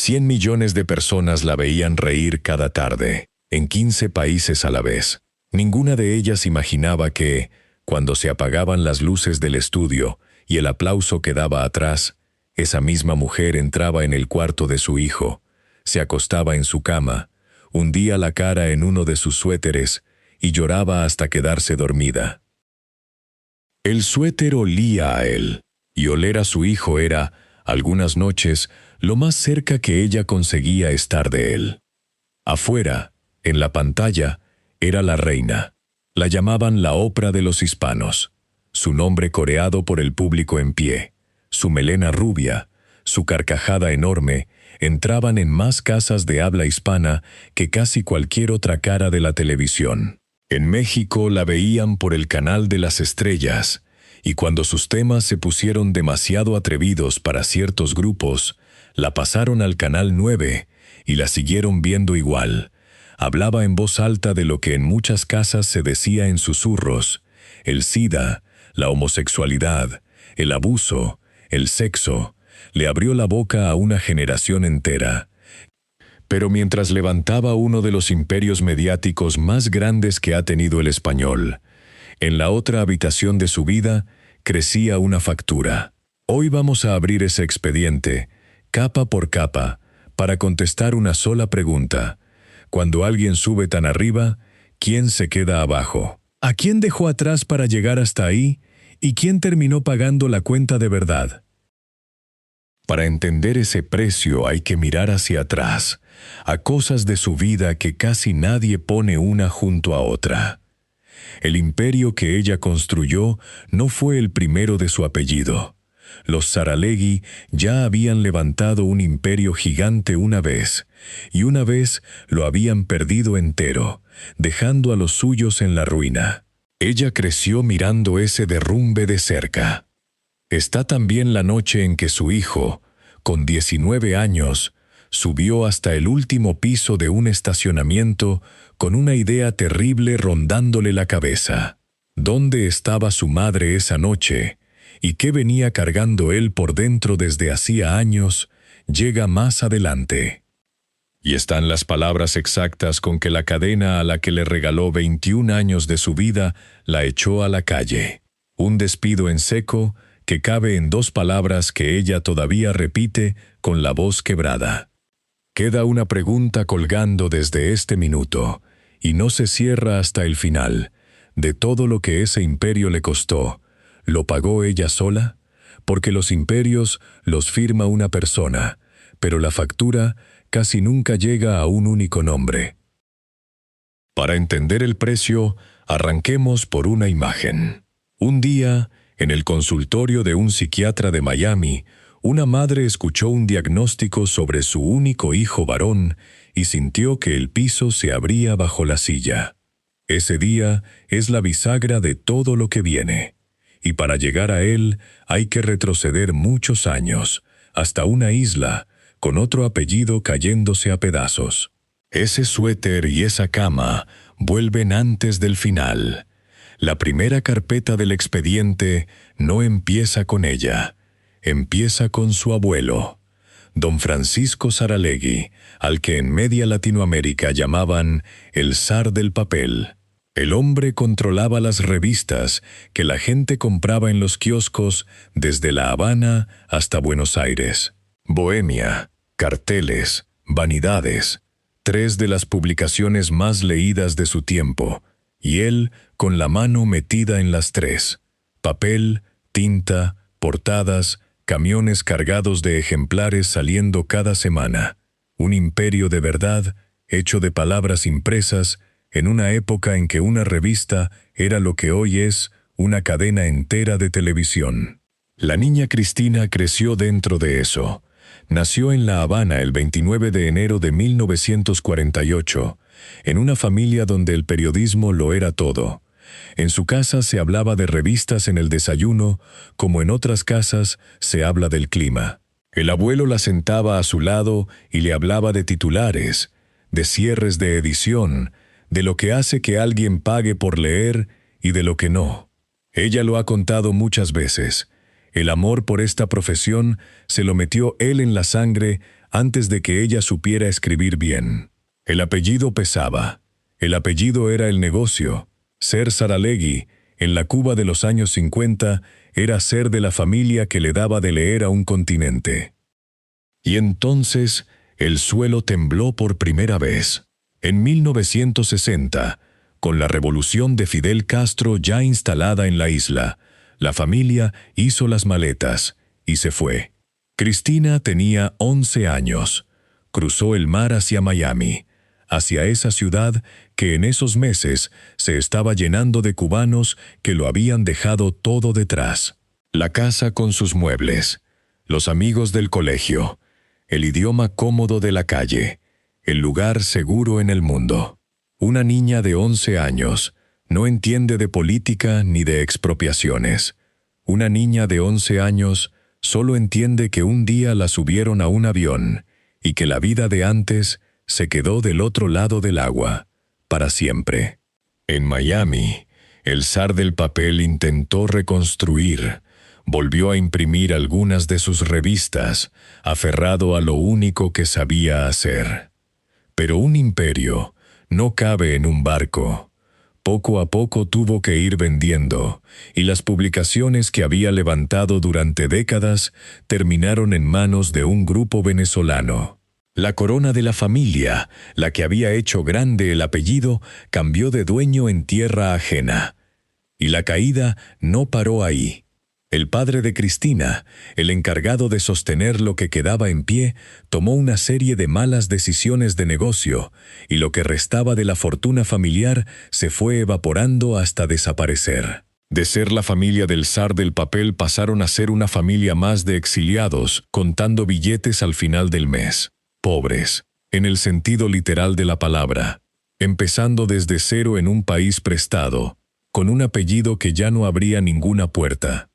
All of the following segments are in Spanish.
100 millones de personas la veían reír cada tarde, en 15 países a la vez. Ninguna de ellas imaginaba que, cuando se apagaban las luces del estudio y el aplauso quedaba atrás, esa misma mujer entraba en el cuarto de su hijo, se acostaba en su cama, hundía la cara en uno de sus suéteres y lloraba hasta quedarse dormida. El suéter olía a él, y oler a su hijo era, algunas noches, lo más cerca que ella conseguía estar de él. Afuera, en la pantalla, era la reina. La llamaban la Oprah de los hispanos. Su nombre coreado por el público en pie, su melena rubia, su carcajada enorme, entraban en más casas de habla hispana que casi cualquier otra cara de la televisión. En México la veían por el canal de las estrellas, y cuando sus temas se pusieron demasiado atrevidos para ciertos grupos, la pasaron al Canal 9 y la siguieron viendo igual. Hablaba en voz alta de lo que en muchas casas se decía en susurros: el SIDA, la homosexualidad, el abuso, el sexo. Le abrió la boca a una generación entera. Pero mientras levantaba uno de los imperios mediáticos más grandes que ha tenido el español, en la otra habitación de su vida crecía una factura. Hoy vamos a abrir ese expediente, capa por capa, para contestar una sola pregunta. Cuando alguien sube tan arriba, ¿quién se queda abajo? ¿A quién dejó atrás para llegar hasta ahí? ¿Y quién terminó pagando la cuenta de verdad? Para entender ese precio hay que mirar hacia atrás, a cosas de su vida que casi nadie pone una junto a otra. El imperio que ella construyó no fue el primero de su apellido. Los Saralegui ya habían levantado un imperio gigante una vez, y una vez lo habían perdido entero, dejando a los suyos en la ruina. Ella creció mirando ese derrumbe de cerca. Está también la noche en que su hijo, con 19 años, subió hasta el último piso de un estacionamiento con una idea terrible rondándole la cabeza. ¿Dónde estaba su madre esa noche? ¿Y qué venía cargando él por dentro desde hacía años? Llega más adelante. Y están las palabras exactas con que la cadena a la que le regaló 21 años de su vida la echó a la calle. Un despido en seco que cabe en 2 palabras que ella todavía repite con la voz quebrada. Queda una pregunta colgando desde este minuto, y no se cierra hasta el final. De todo lo que ese imperio le costó, ¿lo pagó ella sola? Porque los imperios los firma una persona, pero la factura casi nunca llega a un único nombre. Para entender el precio, arranquemos por una imagen. Un día, en el consultorio de un psiquiatra de Miami, una madre escuchó un diagnóstico sobre su único hijo varón y sintió que el piso se abría bajo la silla. Ese día es la bisagra de todo lo que viene, y para llegar a él hay que retroceder muchos años, hasta una isla, con otro apellido cayéndose a pedazos. Ese suéter y esa cama vuelven antes del final. La primera carpeta del expediente no empieza con ella, empieza con su abuelo, don Francisco Saralegui, al que en media Latinoamérica llamaban el zar del papel. El hombre controlaba las revistas que la gente compraba en los kioscos desde La Habana hasta Buenos Aires. Bohemia, Carteles, Vanidades, 3 de las publicaciones más leídas de su tiempo, y él con la mano metida en las 3. Papel, tinta, portadas, camiones cargados de ejemplares saliendo cada semana. Un imperio de verdad, hecho de palabras impresas, en una época en que una revista era lo que hoy es una cadena entera de televisión. La niña Cristina creció dentro de eso. Nació en La Habana el 29 de enero de 1948, en una familia donde el periodismo lo era todo. En su casa se hablaba de revistas en el desayuno, como en otras casas se habla del clima. El abuelo la sentaba a su lado y le hablaba de titulares, de cierres de edición, de lo que hace que alguien pague por leer y de lo que no. Ella lo ha contado muchas veces. El amor por esta profesión se lo metió él en la sangre antes de que ella supiera escribir bien. El apellido pesaba. El apellido era el negocio. Ser Saralegui, en la Cuba de los años 50, era ser de la familia que le daba de leer a un continente. Y entonces, el suelo tembló por primera vez. En 1960, con la revolución de Fidel Castro ya instalada en la isla, la familia hizo las maletas y se fue. Cristina tenía 11 años. Cruzó el mar hacia Miami, hacia esa ciudad que en esos meses se estaba llenando de cubanos que lo habían dejado todo detrás. La casa con sus muebles, los amigos del colegio, el idioma cómodo de la calle, el lugar seguro en el mundo. Una niña de 11 años no entiende de política ni de expropiaciones. Una niña de 11 años solo entiende que un día la subieron a un avión y que la vida de antes se quedó del otro lado del agua, para siempre. En Miami, el zar del papel intentó reconstruir, volvió a imprimir algunas de sus revistas, aferrado a lo único que sabía hacer. Pero un imperio no cabe en un barco. Poco a poco tuvo que ir vendiendo, y las publicaciones que había levantado durante décadas terminaron en manos de un grupo venezolano. La corona de la familia, la que había hecho grande el apellido, cambió de dueño en tierra ajena. Y la caída no paró ahí. El padre de Cristina, el encargado de sostener lo que quedaba en pie, tomó una serie de malas decisiones de negocio, y lo que restaba de la fortuna familiar se fue evaporando hasta desaparecer. De ser la familia del zar del papel pasaron a ser una familia más de exiliados, contando billetes al final del mes. Pobres, en el sentido literal de la palabra, empezando desde cero en un país prestado, con un apellido que ya no abría ninguna puerta.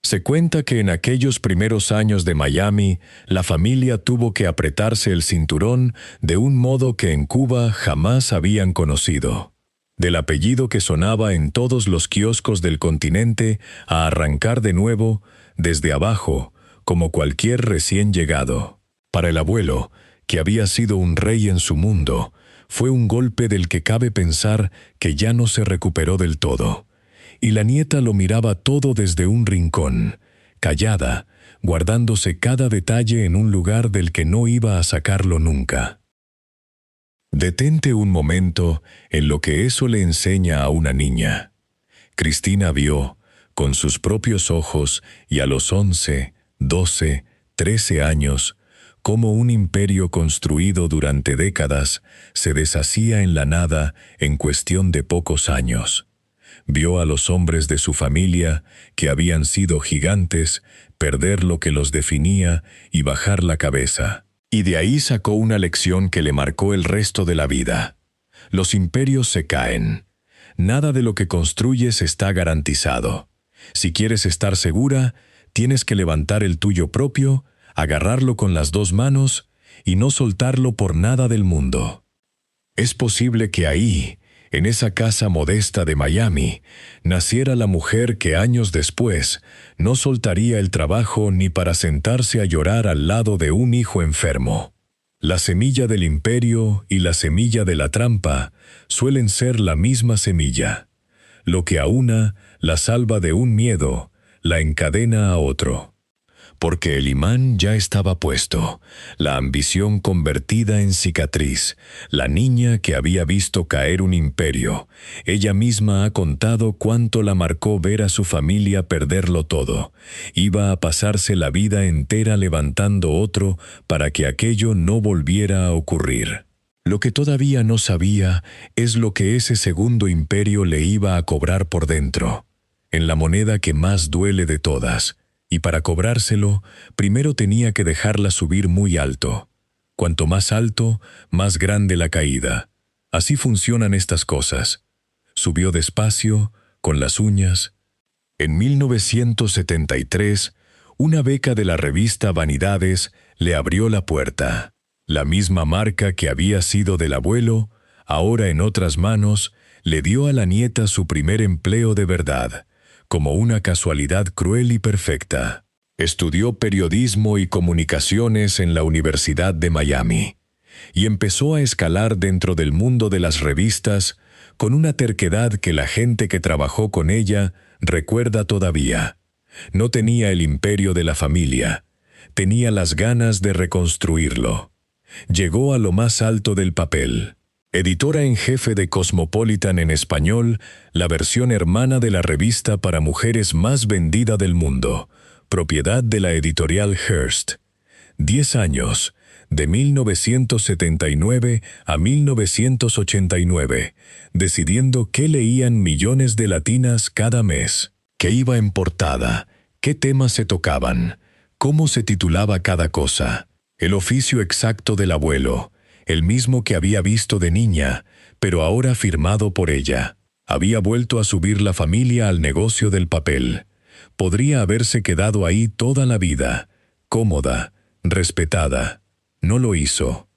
Se cuenta que en aquellos primeros años de Miami, la familia tuvo que apretarse el cinturón de un modo que en Cuba jamás habían conocido. Del apellido que sonaba en todos los kioscos del continente a arrancar de nuevo, desde abajo, como cualquier recién llegado. Para el abuelo, que había sido un rey en su mundo, fue un golpe del que cabe pensar que ya no se recuperó del todo. Y la nieta lo miraba todo desde un rincón, callada, guardándose cada detalle en un lugar del que no iba a sacarlo nunca. Detente un momento en lo que eso le enseña a una niña. Cristina vio, con sus propios ojos y a los 11, 12, 13 años, cómo un imperio construido durante décadas se deshacía en la nada en cuestión de pocos años. Vio a los hombres de su familia, que habían sido gigantes, perder lo que los definía y bajar la cabeza. Y de ahí sacó una lección que le marcó el resto de la vida. Los imperios se caen. Nada de lo que construyes está garantizado. Si quieres estar segura, tienes que levantar el tuyo propio, agarrarlo con las 2 manos y no soltarlo por nada del mundo. Es posible que ahí, en esa casa modesta de Miami, naciera la mujer que años después no soltaría el trabajo ni para sentarse a llorar al lado de un hijo enfermo. La semilla del imperio y la semilla de la trampa suelen ser la misma semilla. Lo que a una la salva de un miedo, la encadena a otro. Porque el imán ya estaba puesto, la ambición convertida en cicatriz, la niña que había visto caer un imperio. Ella misma ha contado cuánto la marcó ver a su familia perderlo todo. Iba a pasarse la vida entera levantando otro para que aquello no volviera a ocurrir. Lo que todavía no sabía es lo que ese segundo imperio le iba a cobrar por dentro, en la moneda que más duele de todas. Y para cobrárselo, primero tenía que dejarla subir muy alto. Cuanto más alto, más grande la caída. Así funcionan estas cosas. Subió despacio, con las uñas. En 1973, una beca de la revista Vanidades le abrió la puerta. La misma marca que había sido del abuelo, ahora en otras manos, le dio a la nieta su primer empleo de verdad, como una casualidad cruel y perfecta. Estudió periodismo y comunicaciones en la Universidad de Miami y empezó a escalar dentro del mundo de las revistas con una terquedad que la gente que trabajó con ella recuerda todavía. No tenía el imperio de la familia, tenía las ganas de reconstruirlo. Llegó a lo más alto del papel. Editora en jefe de Cosmopolitan en español, la versión hermana de la revista para mujeres más vendida del mundo, propiedad de la editorial Hearst. 10 años, de 1979 a 1989, decidiendo qué leían millones de latinas cada mes, qué iba en portada, qué temas se tocaban, cómo se titulaba cada cosa, el oficio exacto del abuelo, el mismo que había visto de niña, pero ahora firmado por ella. Había vuelto a subir la familia al negocio del papel. Podría haberse quedado ahí toda la vida, cómoda, respetada. No lo hizo.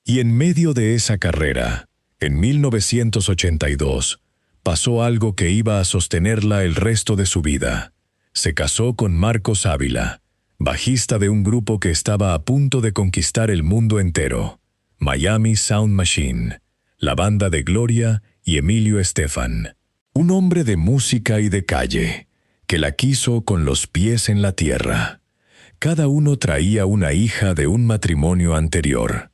Y en medio de esa carrera, en 1982, pasó algo que iba a sostenerla el resto de su vida. Se casó con Marcos Ávila, bajista de un grupo que estaba a punto de conquistar el mundo entero, Miami Sound Machine, la banda de Gloria y Emilio Estefan. Un hombre de música y de calle, que la quiso con los pies en la tierra. Cada uno traía una hija de un matrimonio anterior,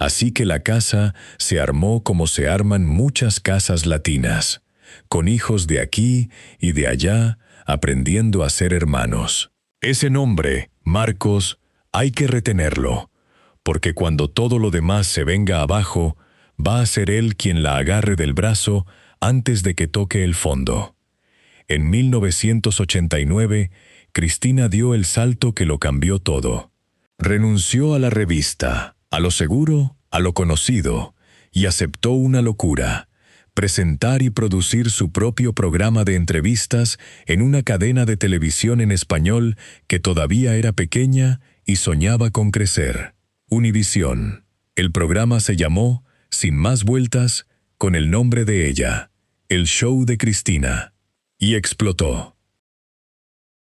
así que la casa se armó como se arman muchas casas latinas, con hijos de aquí y de allá, aprendiendo a ser hermanos. Ese nombre, Marcos, hay que retenerlo, porque cuando todo lo demás se venga abajo, va a ser él quien la agarre del brazo antes de que toque el fondo. En 1989, Cristina dio el salto que lo cambió todo. Renunció a la revista, a lo seguro, a lo conocido, y aceptó una locura: presentar y producir su propio programa de entrevistas en una cadena de televisión en español que todavía era pequeña y soñaba con crecer. Univisión. El programa se llamó, sin más vueltas, con el nombre de ella, El Show de Cristina. Y explotó.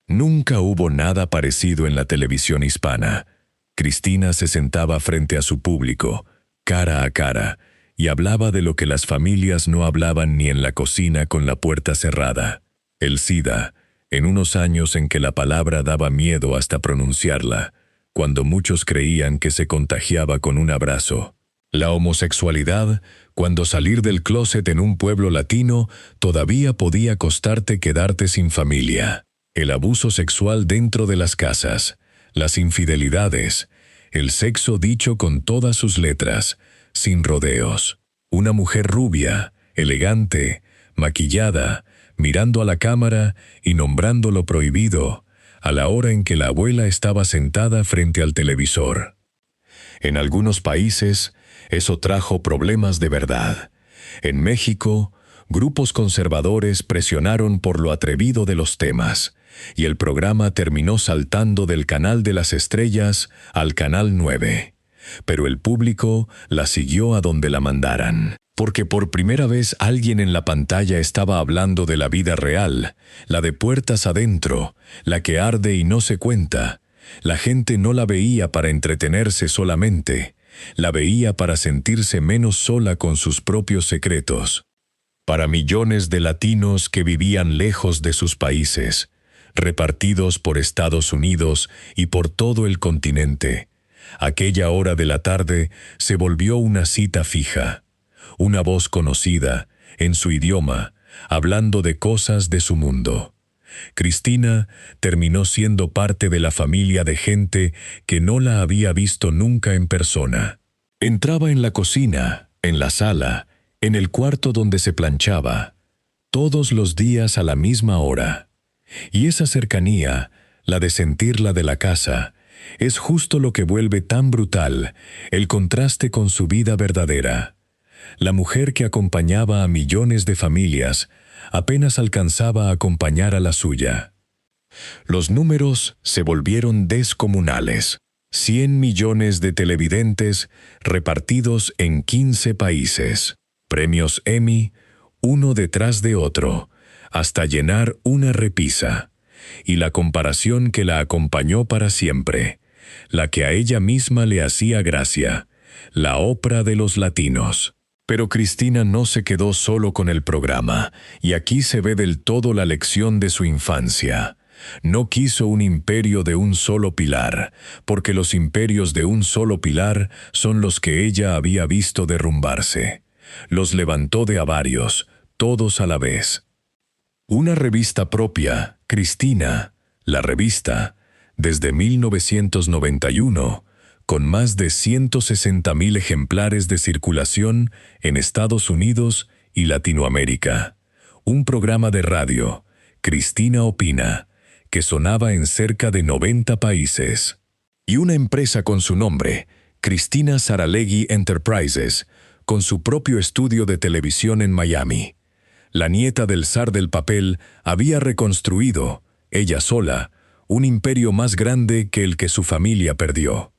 Nunca hubo nada parecido en la televisión hispana. Cristina se sentaba frente a su público, cara a cara, y hablaba de lo que las familias no hablaban ni en la cocina con la puerta cerrada. El SIDA, en unos años en que la palabra daba miedo hasta pronunciarla, cuando muchos creían que se contagiaba con un abrazo. La homosexualidad, cuando salir del closet en un pueblo latino todavía podía costarte quedarte sin familia. El abuso sexual dentro de las casas, las infidelidades, el sexo dicho con todas sus letras, sin rodeos. Una mujer rubia, elegante, maquillada, mirando a la cámara y nombrando lo prohibido, a la hora en que la abuela estaba sentada frente al televisor. En algunos países, eso trajo problemas de verdad. En México, grupos conservadores presionaron por lo atrevido de los temas, y el programa terminó saltando del Canal de las Estrellas al Canal 9. Pero el público la siguió a donde la mandaran, porque por primera vez alguien en la pantalla estaba hablando de la vida real, la de puertas adentro, la que arde y no se cuenta. La gente no la veía para entretenerse solamente, la veía para sentirse menos sola con sus propios secretos. Para millones de latinos que vivían lejos de sus países, repartidos por Estados Unidos y por todo el continente, aquella hora de la tarde se volvió una cita fija, una voz conocida, en su idioma, hablando de cosas de su mundo. Cristina terminó siendo parte de la familia de gente que no la había visto nunca en persona. Entraba en la cocina, en la sala, en el cuarto donde se planchaba, todos los días a la misma hora. Y esa cercanía, la de sentirla de la casa, es justo lo que vuelve tan brutal el contraste con su vida verdadera. La mujer que acompañaba a millones de familias apenas alcanzaba a acompañar a la suya. Los números se volvieron descomunales. 100 millones de televidentes repartidos en 15 países. Premios Emmy, uno detrás de otro, hasta llenar una repisa. y la comparación que la acompañó para siempre, la que a ella misma le hacía gracia, la Oprah de los latinos. Pero Cristina no se quedó solo con el programa, y aquí se ve del todo la lección de su infancia. No quiso un imperio de un solo pilar, porque los imperios de un solo pilar son los que ella había visto derrumbarse. Los levantó de a varios, todos a la vez. Una revista propia, Cristina, la revista, desde 1991, con más de 160.000 ejemplares de circulación en Estados Unidos y Latinoamérica. Un programa de radio, Cristina Opina, que sonaba en cerca de 90 países. Y una empresa con su nombre, Cristina Saralegui Enterprises, con su propio estudio de televisión en Miami. La nieta del zar del papel había reconstruido, ella sola, un imperio más grande que el que su familia perdió.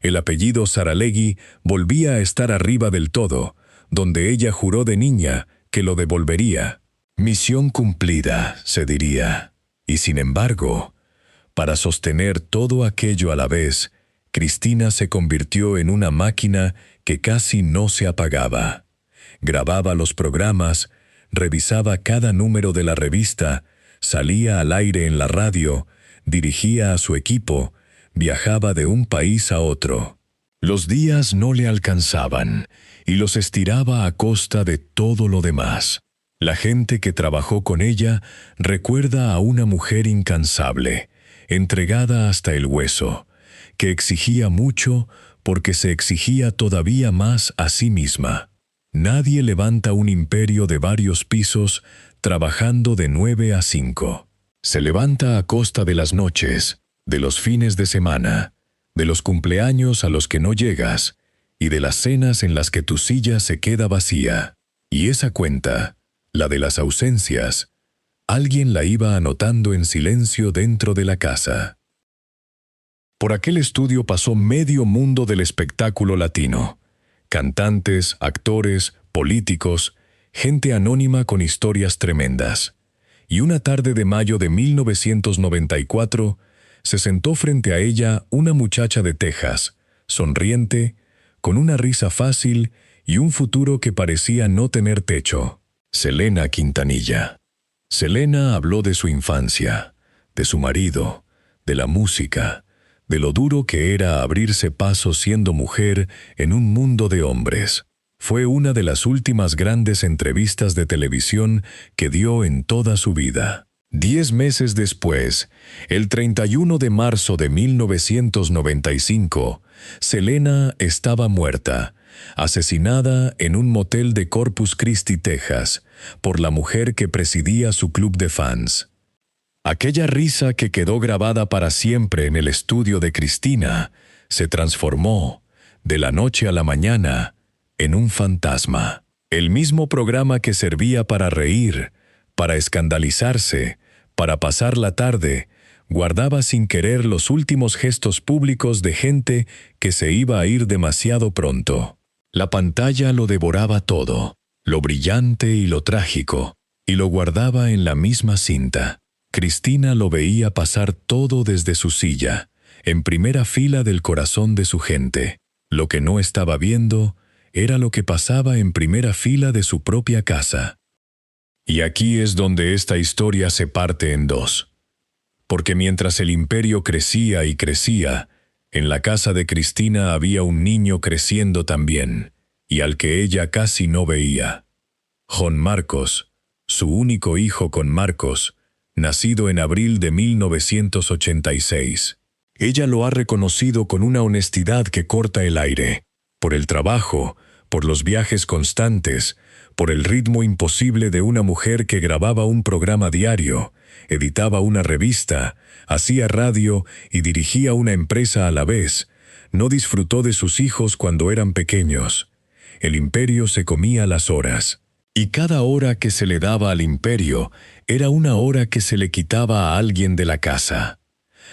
El apellido Saralegui volvía a estar arriba del todo, donde ella juró de niña que lo devolvería. Misión cumplida, se diría. Y sin embargo, para sostener todo aquello a la vez, Cristina se convirtió en una máquina que casi no se apagaba. Grababa los programas, revisaba cada número de la revista, salía al aire en la radio, dirigía a su equipo, viajaba de un país a otro. Los días no le alcanzaban y los estiraba a costa de todo lo demás. La gente que trabajó con ella recuerda a una mujer incansable, entregada hasta el hueso, que exigía mucho porque se exigía todavía más a sí misma. Nadie levanta un imperio de varios pisos trabajando de 9 a 5. Se levanta a costa de las noches, de los fines de semana, de los cumpleaños a los que no llegas y de las cenas en las que tu silla se queda vacía. Y esa cuenta, la de las ausencias, alguien la iba anotando en silencio dentro de la casa. Por aquel estudio pasó medio mundo del espectáculo latino. Cantantes, actores, políticos, gente anónima con historias tremendas. Y una tarde de mayo de 1994, se sentó frente a ella una muchacha de Texas, sonriente, con una risa fácil y un futuro que parecía no tener techo. Selena Quintanilla. Selena habló de su infancia, de su marido, de la música, de lo duro que era abrirse paso siendo mujer en un mundo de hombres. Fue una de las últimas grandes entrevistas de televisión que dio en toda su vida. 10 meses después, el 31 de marzo de 1995, Selena estaba muerta, asesinada en un motel de Corpus Christi, Texas, por la mujer que presidía su club de fans. Aquella risa que quedó grabada para siempre en el estudio de Cristina se transformó, de la noche a la mañana, en un fantasma. El mismo programa que servía para reír, para escandalizarse, para pasar la tarde, guardaba sin querer los últimos gestos públicos de gente que se iba a ir demasiado pronto. La pantalla lo devoraba todo, lo brillante y lo trágico, y lo guardaba en la misma cinta. Cristina lo veía pasar todo desde su silla, en primera fila del corazón de su gente. Lo que no estaba viendo era lo que pasaba en primera fila de su propia casa. Y aquí es donde esta historia se parte en dos. Porque mientras el imperio crecía y crecía, en la casa de Cristina había un niño creciendo también, y al que ella casi no veía. Jon Marcos, su único hijo con Marcos, nacido en abril de 1986. Ella lo ha reconocido con una honestidad que corta el aire, por el trabajo, por los viajes constantes, por el ritmo imposible de una mujer que grababa un programa diario, editaba una revista, hacía radio y dirigía una empresa a la vez. No disfrutó de sus hijos cuando eran pequeños. El imperio se comía las horas. Y cada hora que se le daba al imperio era una hora que se le quitaba a alguien de la casa.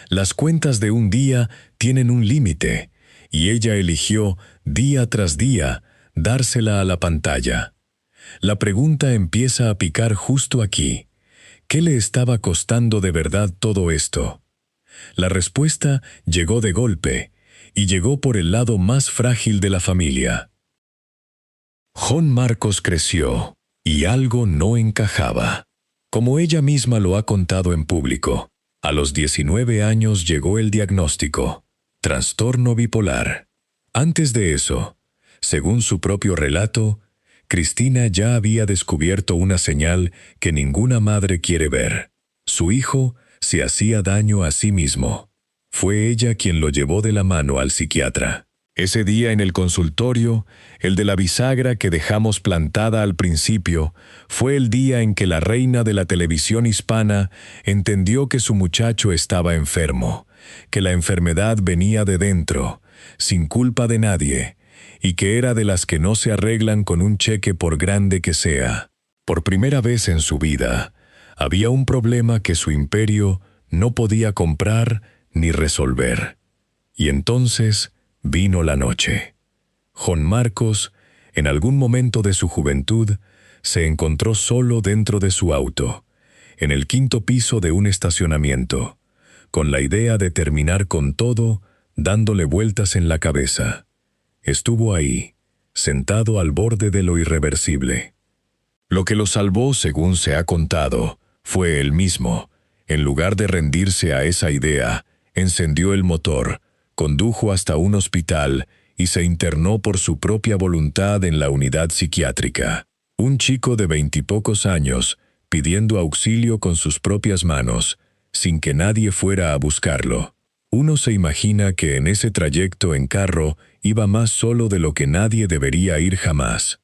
Las cuentas de un día tienen un límite, y ella eligió, día tras día, dársela a la pantalla. La pregunta empieza a picar justo aquí. ¿Qué le estaba costando de verdad todo esto? La respuesta llegó de golpe, y llegó por el lado más frágil de la familia. Jon Marcos creció, y algo no encajaba. Como ella misma lo ha contado en público, a los 19 años llegó el diagnóstico: trastorno bipolar. Antes de eso, según su propio relato, Cristina ya había descubierto una señal que ninguna madre quiere ver. Su hijo se hacía daño a sí mismo. Fue ella quien lo llevó de la mano al psiquiatra. Ese día en el consultorio, el de la bisagra que dejamos plantada al principio, fue el día en que la reina de la televisión hispana entendió que su muchacho estaba enfermo, que la enfermedad venía de dentro, sin culpa de nadie, y que era de las que no se arreglan con un cheque por grande que sea. Por primera vez en su vida, había un problema que su imperio no podía comprar ni resolver. Y entonces vino la noche. Jon Marcos, en algún momento de su juventud, se encontró solo dentro de su auto, en el 5º piso de un estacionamiento, con la idea de terminar con todo, dándole vueltas en la cabeza. Estuvo ahí, sentado al borde de lo irreversible. Lo que lo salvó, según se ha contado, fue él mismo. En lugar de rendirse a esa idea, encendió el motor, condujo hasta un hospital y se internó por su propia voluntad en la unidad psiquiátrica. Un chico de 20 y pocos años, pidiendo auxilio con sus propias manos, sin que nadie fuera a buscarlo. Uno se imagina que en ese trayecto en carro iba más solo de lo que nadie debería ir jamás.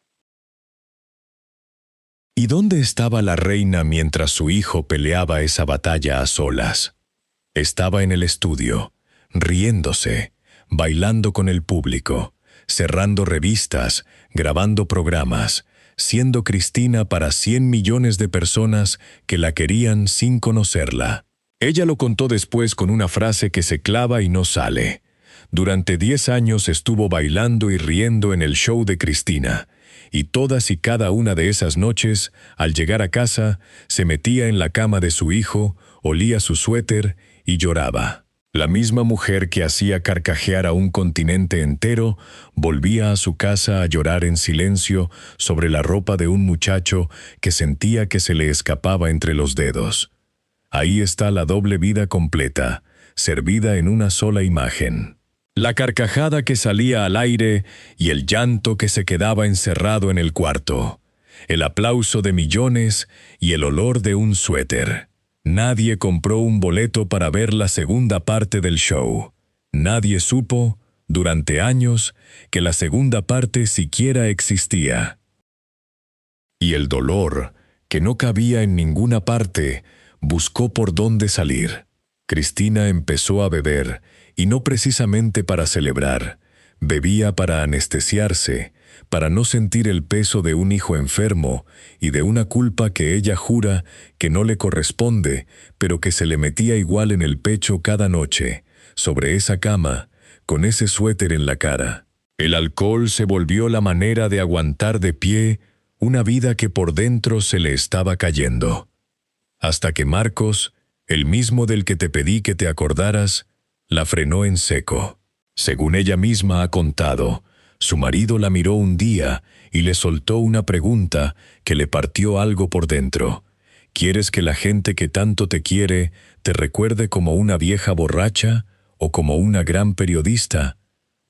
¿Y dónde estaba la reina mientras su hijo peleaba esa batalla a solas? Estaba en el estudio, riéndose, bailando con el público, cerrando revistas, grabando programas, siendo Cristina para 100 millones de personas que la querían sin conocerla. Ella lo contó después con una frase que se clava y no sale. Durante 10 años estuvo bailando y riendo en el show de Cristina, y todas y cada una de esas noches, al llegar a casa, se metía en la cama de su hijo, olía su suéter y lloraba. La misma mujer que hacía carcajear a un continente entero, volvía a su casa a llorar en silencio sobre la ropa de un muchacho que sentía que se le escapaba entre los dedos. Ahí está la doble vida completa, servida en una sola imagen. La carcajada que salía al aire y el llanto que se quedaba encerrado en el cuarto. El aplauso de millones y el olor de un suéter. Nadie compró un boleto para ver la segunda parte del show. Nadie supo, durante años, que la segunda parte siquiera existía. Y el dolor, que no cabía en ninguna parte, buscó por dónde salir. Cristina empezó a beber, y no precisamente para celebrar. Bebía para anestesiarse, para no sentir el peso de un hijo enfermo y de una culpa que ella jura que no le corresponde, pero que se le metía igual en el pecho cada noche, sobre esa cama, con ese suéter en la cara. El alcohol se volvió la manera de aguantar de pie una vida que por dentro se le estaba cayendo. Hasta que Marcos, el mismo del que te pedí que te acordaras, la frenó en seco. Según ella misma ha contado, su marido la miró un día y le soltó una pregunta que le partió algo por dentro. ¿Quieres que la gente que tanto te quiere te recuerde como una vieja borracha o como una gran periodista?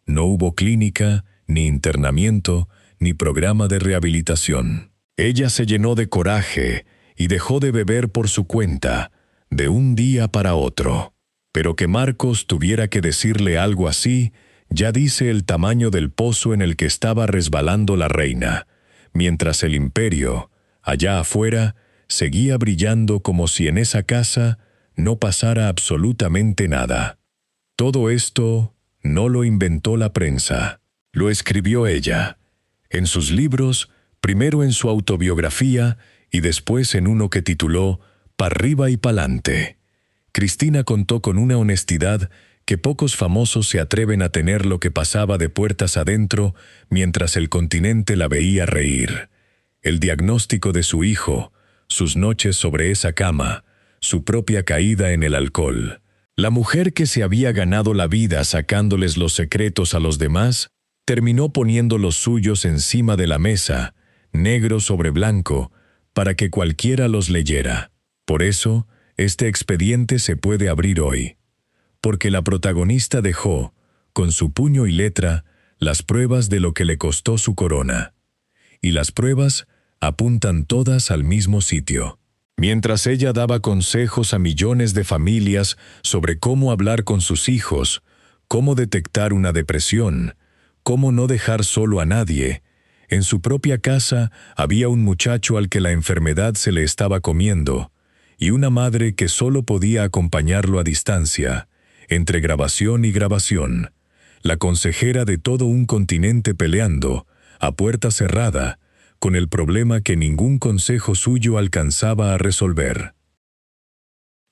No hubo clínica, ni internamiento, ni programa de rehabilitación. Ella se llenó de coraje y dejó de beber por su cuenta, de un día para otro. Pero que Marcos tuviera que decirle algo así, ya dice el tamaño del pozo en el que estaba resbalando la reina, mientras el imperio, allá afuera, seguía brillando como si en esa casa no pasara absolutamente nada. Todo esto no lo inventó la prensa, lo escribió ella, en sus libros, primero en su autobiografía y después en uno que tituló «Pa'rriba y pa'lante». Cristina contó con una honestidad que pocos famosos se atreven a tener lo que pasaba de puertas adentro mientras el continente la veía reír. El diagnóstico de su hijo sus noches sobre esa cama, su propia caída en el alcohol. La mujer que se había ganado la vida sacándoles los secretos a los demás, terminó poniendo los suyos encima de la mesa, negro sobre blanco, para que cualquiera los leyera. Por eso, este expediente se puede abrir hoy, porque la protagonista dejó, con su puño y letra, las pruebas de lo que le costó su corona. Y las pruebas apuntan todas al mismo sitio. Mientras ella daba consejos a millones de familias sobre cómo hablar con sus hijos, cómo detectar una depresión, cómo no dejar solo a nadie, en su propia casa había un muchacho al que la enfermedad se le estaba comiendo, y una madre que solo podía acompañarlo a distancia, entre grabación y grabación, la consejera de todo un continente peleando, a puerta cerrada, con el problema que ningún consejo suyo alcanzaba a resolver.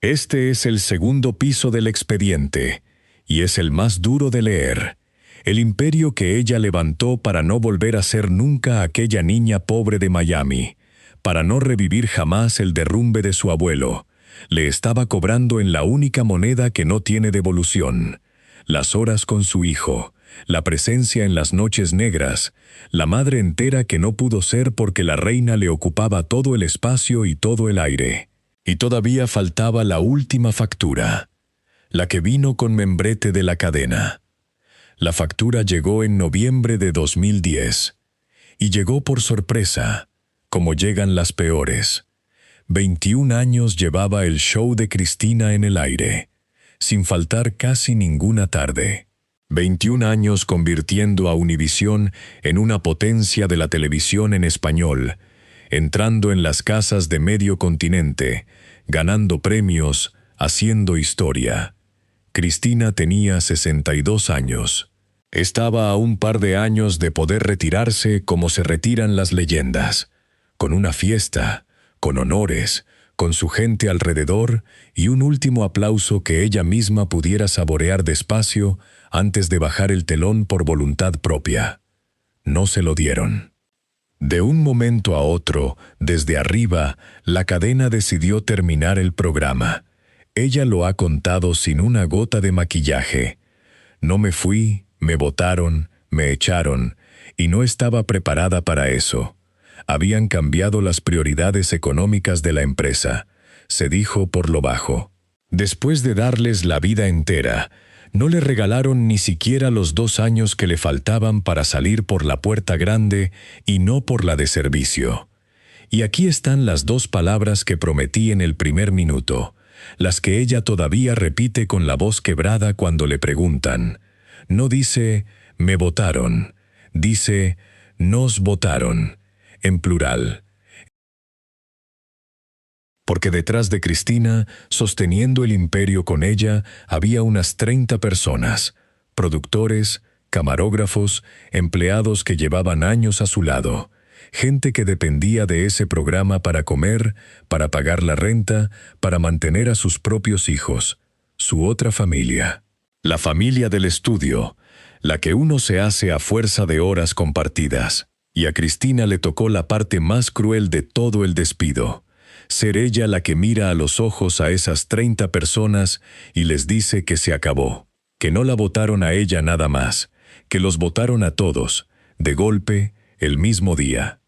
Este es el segundo piso del expediente, y es el más duro de leer. El imperio que ella levantó para no volver a ser nunca aquella niña pobre de Miami, para no revivir jamás el derrumbe de su abuelo, le estaba cobrando en la única moneda que no tiene devolución: las horas con su hijo, la presencia en las noches negras, la madre entera que no pudo ser porque la reina le ocupaba todo el espacio y todo el aire. Y todavía faltaba la última factura, la que vino con membrete de la cadena. La factura llegó en noviembre de 2010, y llegó por sorpresa, como llegan las peores. 21 años llevaba el show de Cristina en el aire, sin faltar casi ninguna tarde. 21 años convirtiendo a Univisión en una potencia de la televisión en español, entrando en las casas de medio continente, ganando premios, haciendo historia. Cristina tenía 62 años. Estaba a un par de años de poder retirarse como se retiran las leyendas, con una fiesta, con honores, con su gente alrededor y un último aplauso que ella misma pudiera saborear despacio antes de bajar el telón por voluntad propia. No se lo dieron. De un momento a otro, desde arriba, la cadena decidió terminar el programa. Ella lo ha contado sin una gota de maquillaje. No me fui, me botaron, me echaron, y no estaba preparada para eso. Habían cambiado las prioridades económicas de la empresa, se dijo por lo bajo. Después de darles la vida entera, no le regalaron ni siquiera los 2 años que le faltaban para salir por la puerta grande y no por la de servicio. Y aquí están las 2 palabras que prometí en el primer minuto, las que ella todavía repite con la voz quebrada cuando le preguntan. No dice, me votaron, dice, nos votaron, en plural. Porque detrás de Cristina, sosteniendo el imperio con ella, había unas 30 personas, productores, camarógrafos, empleados que llevaban años a su lado, gente que dependía de ese programa para comer, para pagar la renta, para mantener a sus propios hijos, su otra familia. La familia del estudio, la que uno se hace a fuerza de horas compartidas. Y a Cristina le tocó la parte más cruel de todo el despido, ser ella la que mira a los ojos a esas 30 personas y les dice que se acabó, que no la votaron a ella nada más, que los votaron a todos, de golpe, el mismo día.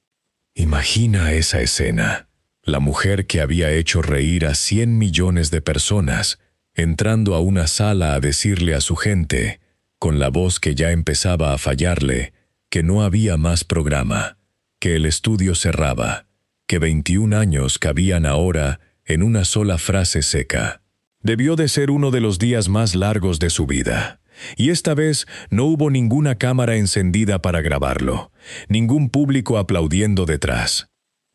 Imagina esa escena, la mujer que había hecho reír a 100 millones de personas, entrando a una sala a decirle a su gente, con la voz que ya empezaba a fallarle, que no había más programa, que el estudio cerraba, que 21 años cabían ahora en una sola frase seca. Debió de ser uno de los días más largos de su vida, y esta vez no hubo ninguna cámara encendida para grabarlo, ningún público aplaudiendo detrás.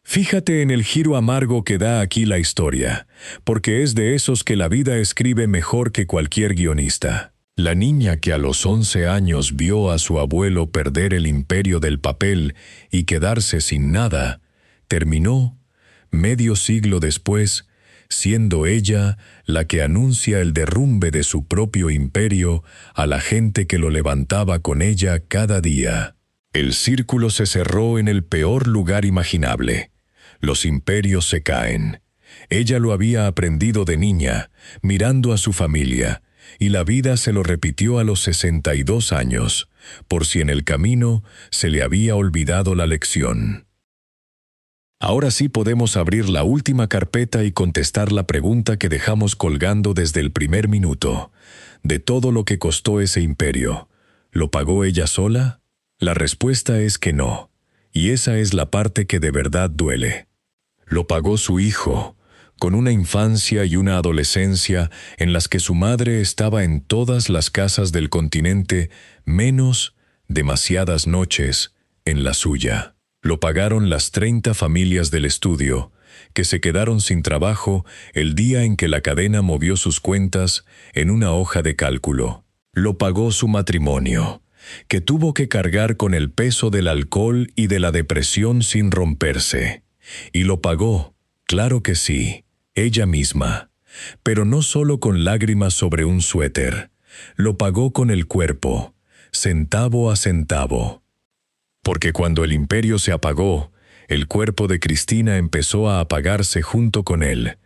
Fíjate en el giro amargo que da aquí la historia, porque es de esos que la vida escribe mejor que cualquier guionista. La niña que a los 11 años vio a su abuelo perder el imperio del papel y quedarse sin nada, terminó, medio siglo después, siendo ella la que anuncia el derrumbe de su propio imperio a la gente que lo levantaba con ella cada día. El círculo se cerró en el peor lugar imaginable. Los imperios se caen. Ella lo había aprendido de niña, mirando a su familia, y la vida se lo repitió a los 62 años, por si en el camino se le había olvidado la lección. Ahora sí podemos abrir la última carpeta y contestar la pregunta que dejamos colgando desde el primer minuto. De todo lo que costó ese imperio, ¿lo pagó ella sola? La respuesta es que no, y esa es la parte que de verdad duele. Lo pagó su hijo, con una infancia y una adolescencia en las que su madre estaba en todas las casas del continente, menos, demasiadas noches, en la suya. Lo pagaron las 30 familias del estudio, que se quedaron sin trabajo el día en que la cadena movió sus cuentas en una hoja de cálculo. Lo pagó su matrimonio, que tuvo que cargar con el peso del alcohol y de la depresión sin romperse. Y lo pagó, claro que sí, ella misma, pero no solo con lágrimas sobre un suéter, lo pagó con el cuerpo, centavo a centavo. Porque cuando el imperio se apagó, el cuerpo de Cristina empezó a apagarse junto con él,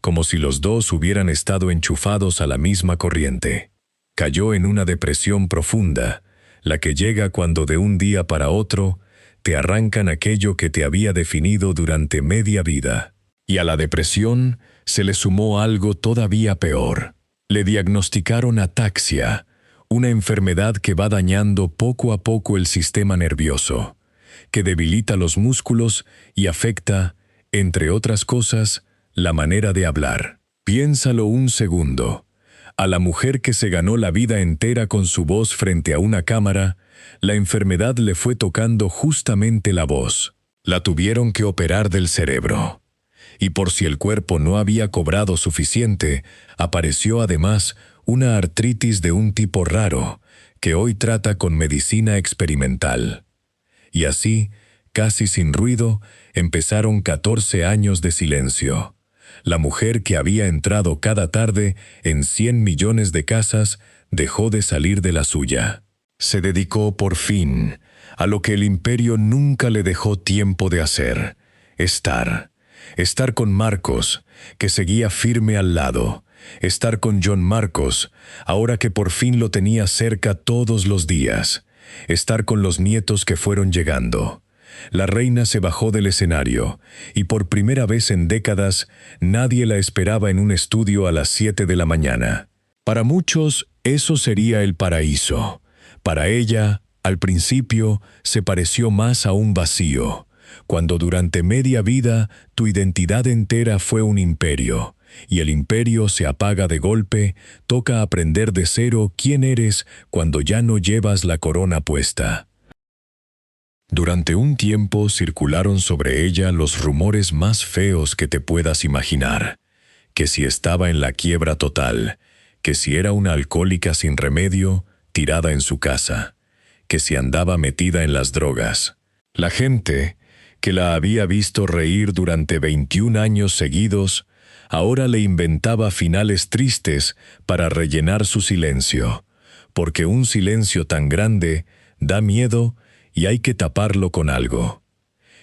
como si los dos hubieran estado enchufados a la misma corriente. Cayó en una depresión profunda, la que llega cuando de un día para otro te arrancan aquello que te había definido durante media vida. Y a la depresión se le sumó algo todavía peor. Le diagnosticaron ataxia, una enfermedad que va dañando poco a poco el sistema nervioso, que debilita los músculos y afecta, entre otras cosas, la manera de hablar. Piénsalo un segundo. A la mujer que se ganó la vida entera con su voz frente a una cámara, la enfermedad le fue tocando justamente la voz. La tuvieron que operar del cerebro. Y por si el cuerpo no había cobrado suficiente, apareció además una artritis de un tipo raro, que hoy trata con medicina experimental. Y así, casi sin ruido, empezaron 14 años de silencio. La mujer que había entrado cada tarde en 100 millones de casas dejó de salir de la suya. Se dedicó por fin a lo que el imperio nunca le dejó tiempo de hacer: estar con Marcos, que seguía firme al lado, estar con John Marcos, ahora que por fin lo tenía cerca todos los días, estar con los nietos que fueron llegando. La reina se bajó del escenario, y por primera vez en décadas nadie la esperaba en un estudio a las 7 de la mañana. Para muchos, eso sería el paraíso. Para ella, al principio, se pareció más a un vacío, cuando durante media vida tu identidad entera fue un imperio, y el imperio se apaga de golpe, toca aprender de cero quién eres cuando ya no llevas la corona puesta. Durante un tiempo circularon sobre ella los rumores más feos que te puedas imaginar, que si estaba en la quiebra total, que si era una alcohólica sin remedio, tirada en su casa, que si andaba metida en las drogas. La gente, que la había visto reír durante 21 años seguidos, ahora le inventaba finales tristes para rellenar su silencio, porque un silencio tan grande da miedo y hay que taparlo con algo.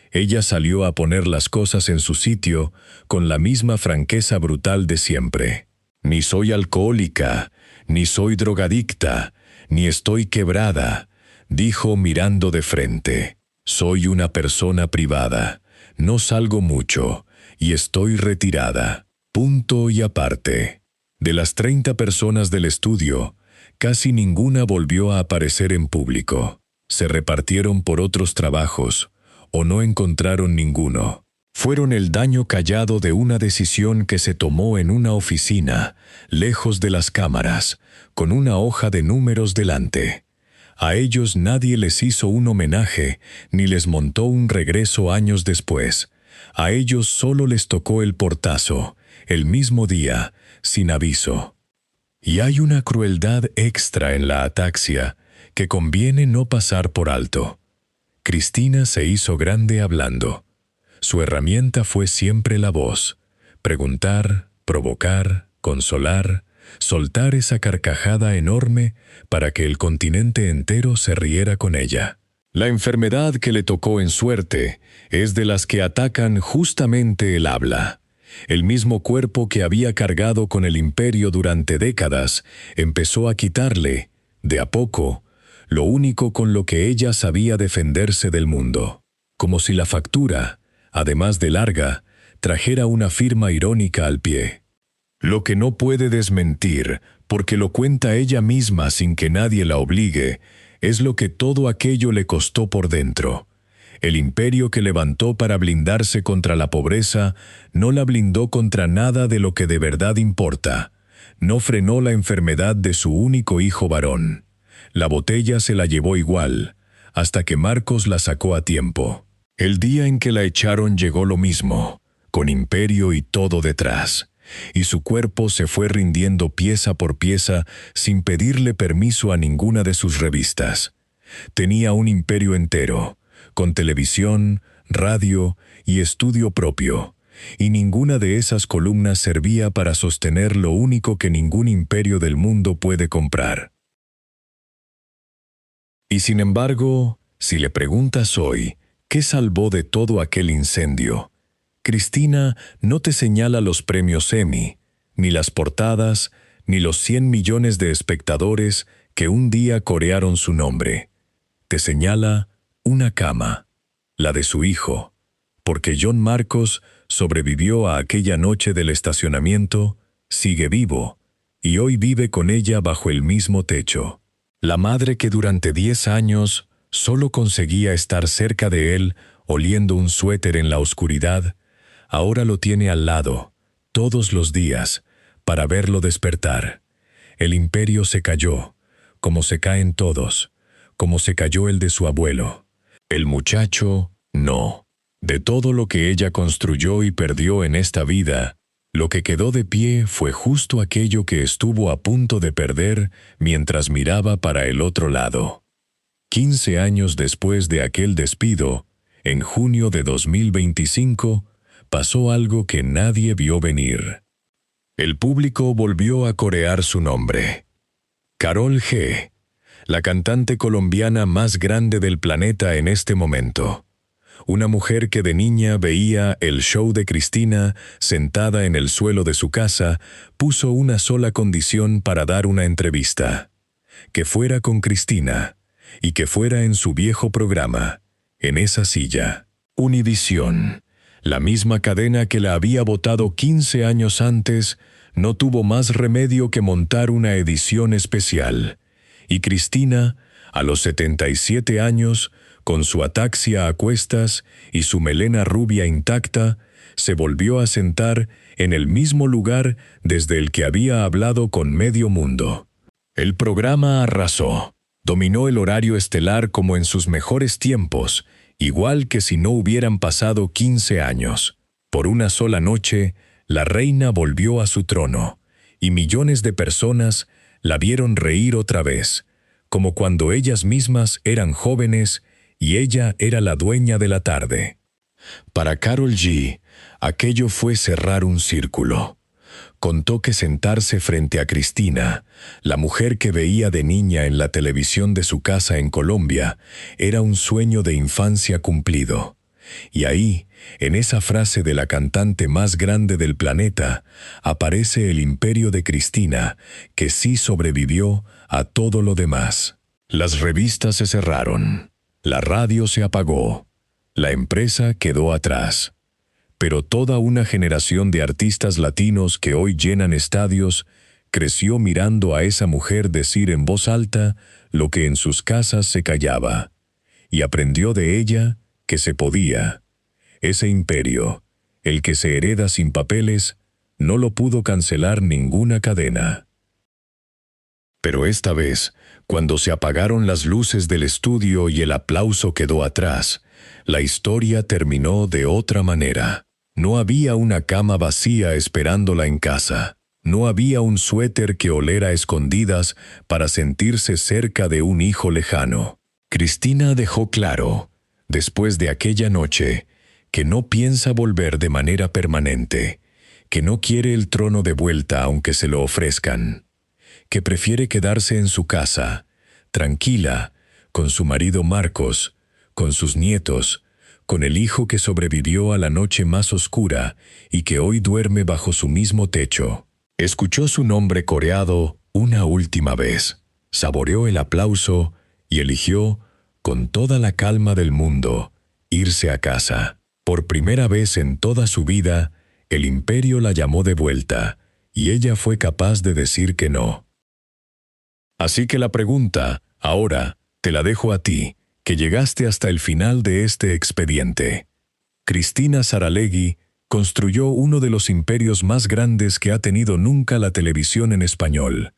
Ella salió a poner las cosas en su sitio con la misma franqueza brutal de siempre. Ni soy alcohólica, ni soy drogadicta, ni estoy quebrada, dijo mirando de frente. Soy una persona privada, no salgo mucho y estoy retirada. Punto y aparte. De las 30 personas del estudio, casi ninguna volvió a aparecer en público. Se repartieron por otros trabajos, o no encontraron ninguno. Fueron el daño callado de una decisión que se tomó en una oficina, lejos de las cámaras, con una hoja de números delante. A ellos nadie les hizo un homenaje, ni les montó un regreso años después. A ellos solo les tocó el portazo, el mismo día, sin aviso. Y hay una crueldad extra en la ataxia que conviene no pasar por alto. Cristina se hizo grande hablando. Su herramienta fue siempre la voz. Preguntar, provocar, consolar, soltar esa carcajada enorme para que el continente entero se riera con ella. La enfermedad que le tocó en suerte es de las que atacan justamente el habla. El mismo cuerpo que había cargado con el imperio durante décadas empezó a quitarle, de a poco, lo único con lo que ella sabía defenderse del mundo. Como si la factura, además de larga, trajera una firma irónica al pie. Lo que no puede desmentir, porque lo cuenta ella misma sin que nadie la obligue, es lo que todo aquello le costó por dentro. El imperio que levantó para blindarse contra la pobreza no la blindó contra nada de lo que de verdad importa. No frenó la enfermedad de su único hijo varón. La botella se la llevó igual, hasta que Marcos la sacó a tiempo. El día en que la echaron llegó lo mismo, con imperio y todo detrás, y su cuerpo se fue rindiendo pieza por pieza sin pedirle permiso a ninguna de sus revistas. Tenía un imperio entero, con televisión, radio y estudio propio, y ninguna de esas columnas servía para sostener lo único que ningún imperio del mundo puede comprar. Y sin embargo, si le preguntas hoy, ¿qué salvó de todo aquel incendio? Cristina no te señala los premios Emmy, ni las portadas, ni los 100 millones de espectadores que un día corearon su nombre. Te señala una cama, la de su hijo, porque John Marcos sobrevivió a aquella noche del estacionamiento, sigue vivo, y hoy vive con ella bajo el mismo techo. La madre que durante 10 años solo conseguía estar cerca de él, oliendo un suéter en la oscuridad, ahora lo tiene al lado, todos los días, para verlo despertar. El imperio se cayó, como se caen todos, como se cayó el de su abuelo. El muchacho, no. De todo lo que ella construyó y perdió en esta vida, lo que quedó de pie fue justo aquello que estuvo a punto de perder mientras miraba para el otro lado. 15 años después de aquel despido, en junio de 2025, pasó algo que nadie vio venir. El público volvió a corear su nombre. Karol G., la cantante colombiana más grande del planeta en este momento. Una mujer que de niña veía el show de Cristina sentada en el suelo de su casa, puso una sola condición para dar una entrevista: que fuera con Cristina, y que fuera en su viejo programa, en esa silla. Univisión, la misma cadena que la había votado 15 años antes, no tuvo más remedio que montar una edición especial. Y Cristina, a los 77 años, con su ataxia a cuestas y su melena rubia intacta, se volvió a sentar en el mismo lugar desde el que había hablado con medio mundo. El programa arrasó, dominó el horario estelar como en sus mejores tiempos, igual que si no hubieran pasado 15 años. Por una sola noche, la reina volvió a su trono, y millones de personas la vieron reír otra vez, como cuando ellas mismas eran jóvenes y ella era la dueña de la tarde. Para Karol G., aquello fue cerrar un círculo. Contó que sentarse frente a Cristina, la mujer que veía de niña en la televisión de su casa en Colombia, era un sueño de infancia cumplido. Y ahí, en esa frase de la cantante más grande del planeta, aparece el imperio de Cristina, que sí sobrevivió a todo lo demás. Las revistas se cerraron, la radio se apagó, la empresa quedó atrás. Pero toda una generación de artistas latinos que hoy llenan estadios creció mirando a esa mujer decir en voz alta lo que en sus casas se callaba, y aprendió de ella que se podía. Ese imperio, el que se hereda sin papeles, no lo pudo cancelar ninguna cadena. Pero esta vez, cuando se apagaron las luces del estudio y el aplauso quedó atrás, la historia terminó de otra manera. No había una cama vacía esperándola en casa. No había un suéter que olera a escondidas para sentirse cerca de un hijo lejano. Cristina dejó claro, después de aquella noche, que no piensa volver de manera permanente, que no quiere el trono de vuelta aunque se lo ofrezcan, que prefiere quedarse en su casa, tranquila, con su marido Marcos, con sus nietos, con el hijo que sobrevivió a la noche más oscura y que hoy duerme bajo su mismo techo. Escuchó su nombre coreado una última vez, saboreó el aplauso y eligió, con toda la calma del mundo, irse a casa. Por primera vez en toda su vida, el imperio la llamó de vuelta, y ella fue capaz de decir que no. Así que la pregunta, ahora, te la dejo a ti, que llegaste hasta el final de este expediente. Cristina Saralegui construyó uno de los imperios más grandes que ha tenido nunca la televisión en español.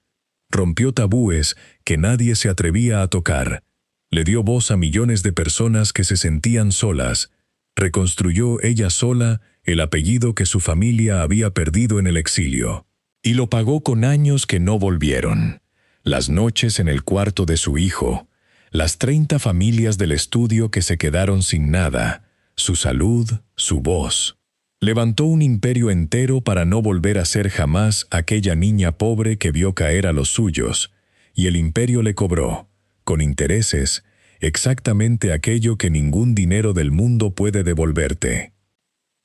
Rompió tabúes que nadie se atrevía a tocar. Le dio voz a millones de personas que se sentían solas. Reconstruyó ella sola el apellido que su familia había perdido en el exilio. Y lo pagó con años que no volvieron. Las noches en el cuarto de su hijo, las 30 familias del estudio que se quedaron sin nada, su salud, su voz. Levantó un imperio entero para no volver a ser jamás aquella niña pobre que vio caer a los suyos, y el imperio le cobró, con intereses, exactamente aquello que ningún dinero del mundo puede devolverte.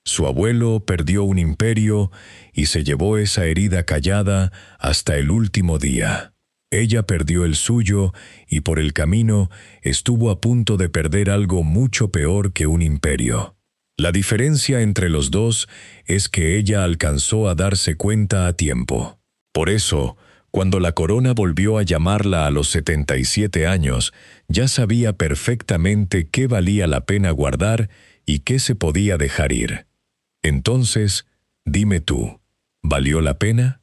Su abuelo perdió un imperio y se llevó esa herida callada hasta el último día. Ella perdió el suyo y por el camino estuvo a punto de perder algo mucho peor que un imperio. La diferencia entre los dos es que ella alcanzó a darse cuenta a tiempo. Por eso, cuando la corona volvió a llamarla a los 77 años, ya sabía perfectamente qué valía la pena guardar y qué se podía dejar ir. Entonces, dime tú, ¿valió la pena?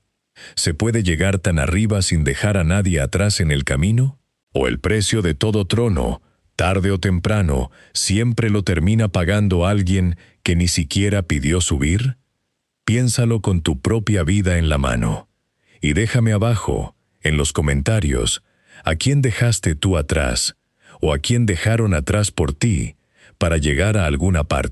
¿Se puede llegar tan arriba sin dejar a nadie atrás en el camino? ¿O el precio de todo trono, tarde o temprano, siempre lo termina pagando alguien que ni siquiera pidió subir? Piénsalo con tu propia vida en la mano. Y déjame abajo, en los comentarios, ¿a quién dejaste tú atrás? ¿O a quién dejaron atrás por ti, para llegar a alguna parte?